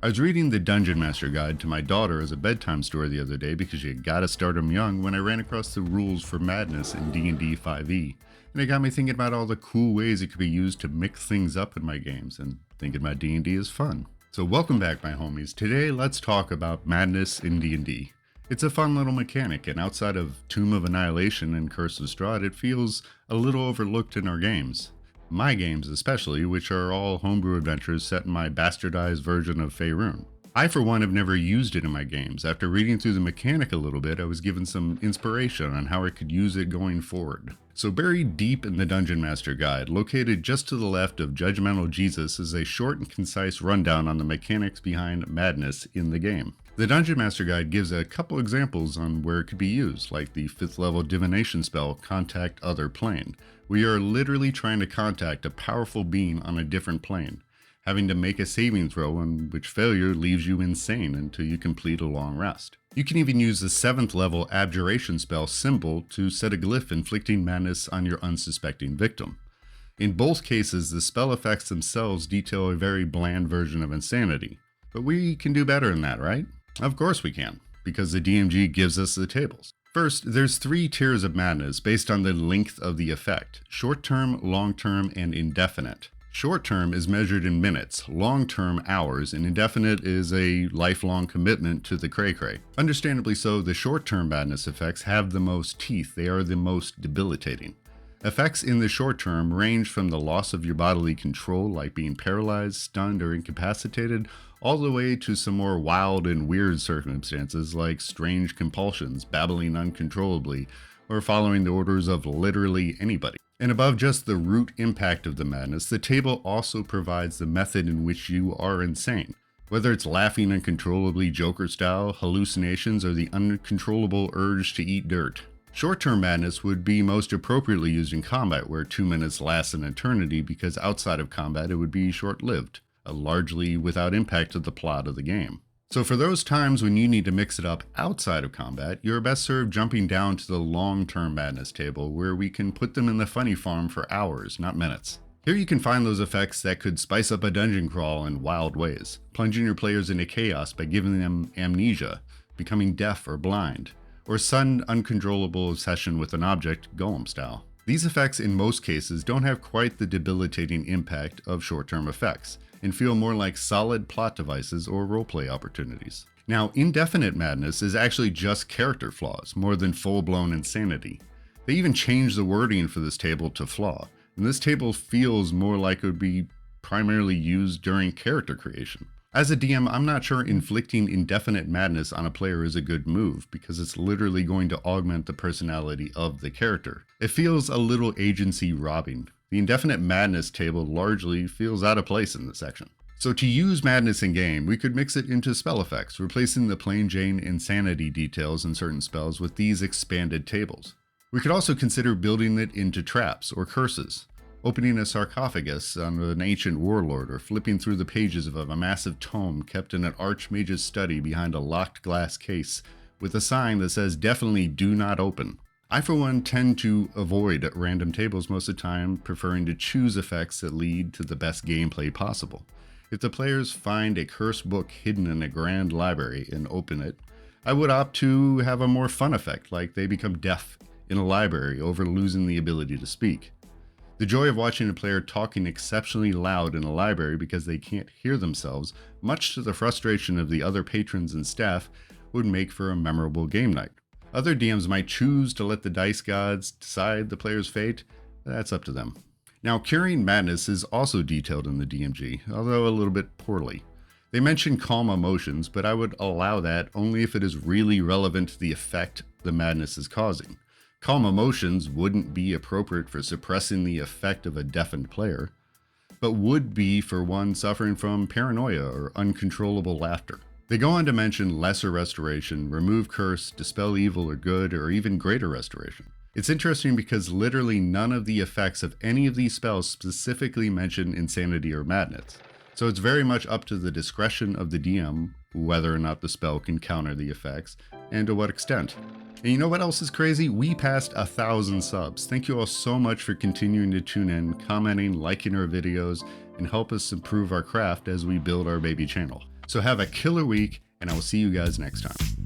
I was reading the Dungeon Master Guide to my daughter as a bedtime story the other day because you gotta start 'em young when I ran across the rules for madness in D&D 5e. And it got me thinking about all the cool ways it could be used to mix things up in my games, and thinking about D&D is fun. So welcome back, my homies. Today let's talk about madness in D&D. It's a fun little mechanic, and outside of Tomb of Annihilation and Curse of Strahd, it feels a little overlooked in our games. My games especially, which are all homebrew adventures set in my bastardized version of Faerun. I for one have never used it in my games. After reading through the mechanic a little bit, I was given some inspiration on how I could use it going forward. So buried deep in the Dungeon Master Guide, located just to the left of Judgmental Jesus, is a short and concise rundown on the mechanics behind madness in the game. The Dungeon Master Guide gives a couple examples on where it could be used, like the 5th level divination spell, Contact Other Plane. We are literally trying to contact a powerful being on a different plane, having to make a saving throw in which failure leaves you insane until you complete a long rest. You can even use the 7th level abjuration spell, Symbol, to set a glyph inflicting madness on your unsuspecting victim. In both cases, the spell effects themselves detail a very bland version of insanity. But we can do better than that, right? Of course we can, because the DMG gives us the tables. First, there's 3 tiers of madness based on the length of the effect: short-term, long-term, and indefinite. Short-term is measured in minutes, long-term hours, and indefinite is a lifelong commitment to the cray-cray. Understandably so, the short-term madness effects have the most teeth. They are the most debilitating. Effects in the short term range from the loss of your bodily control, like being paralyzed, stunned, or incapacitated, all the way to some more wild and weird circumstances like strange compulsions, babbling uncontrollably, or following the orders of literally anybody. And above just the root impact of the madness, the table also provides the method in which you are insane. Whether it's laughing uncontrollably Joker style, hallucinations, or the uncontrollable urge to eat dirt. Short-term madness would be most appropriately used in combat, where 2 minutes lasts an eternity, because outside of combat it would be short-lived, largely without impact to the plot of the game. So for those times when you need to mix it up outside of combat, you're best served jumping down to the long-term madness table, where we can put them in the funny farm for hours, not minutes. Here you can find those effects that could spice up a dungeon crawl in wild ways, plunging your players into chaos by giving them amnesia, becoming deaf or blind, or sudden uncontrollable obsession with an object, Golem style. These effects in most cases don't have quite the debilitating impact of short-term effects, and feel more like solid plot devices or roleplay opportunities. Now, indefinite madness is actually just character flaws, more than full-blown insanity. They even changed the wording for this table to flaw, and this table feels more like it would be primarily used during character creation. As a DM, I'm not sure inflicting indefinite madness on a player is a good move, because it's literally going to augment the personality of the character. It feels a little agency robbing. The indefinite madness table largely feels out of place in this section. So to use madness in game, we could mix it into spell effects, replacing the plain Jane insanity details in certain spells with these expanded tables. We could also consider building it into traps or curses. Opening a sarcophagus on an ancient warlord, or flipping through the pages of a massive tome kept in an archmage's study behind a locked glass case with a sign that says definitely do not open. I for one tend to avoid random tables most of the time, preferring to choose effects that lead to the best gameplay possible. If the players find a cursed book hidden in a grand library and open it, I would opt to have a more fun effect, like they become deaf in a library over losing the ability to speak. The joy of watching a player talking exceptionally loud in a library because they can't hear themselves, much to the frustration of the other patrons and staff, would make for a memorable game night. Other DMs might choose to let the dice gods decide the player's fate. That's up to them. Now, curing madness is also detailed in the DMG, although a little bit poorly. They mention calm emotions, but I would allow that only if it is really relevant to the effect the madness is causing. Calm emotions wouldn't be appropriate for suppressing the effect of a deafened player, but would be for one suffering from paranoia or uncontrollable laughter. They go on to mention lesser restoration, remove curse, dispel evil or good, or even greater restoration. It's interesting because literally none of the effects of any of these spells specifically mention insanity or madness. So it's very much up to the discretion of the DM whether or not the spell can counter the effects, and to what extent. And you know what else is crazy? We passed 1,000 subs. Thank you all so much for continuing to tune in, commenting, liking our videos, and help us improve our craft as we build our baby channel. So have a killer week, and I will see you guys next time.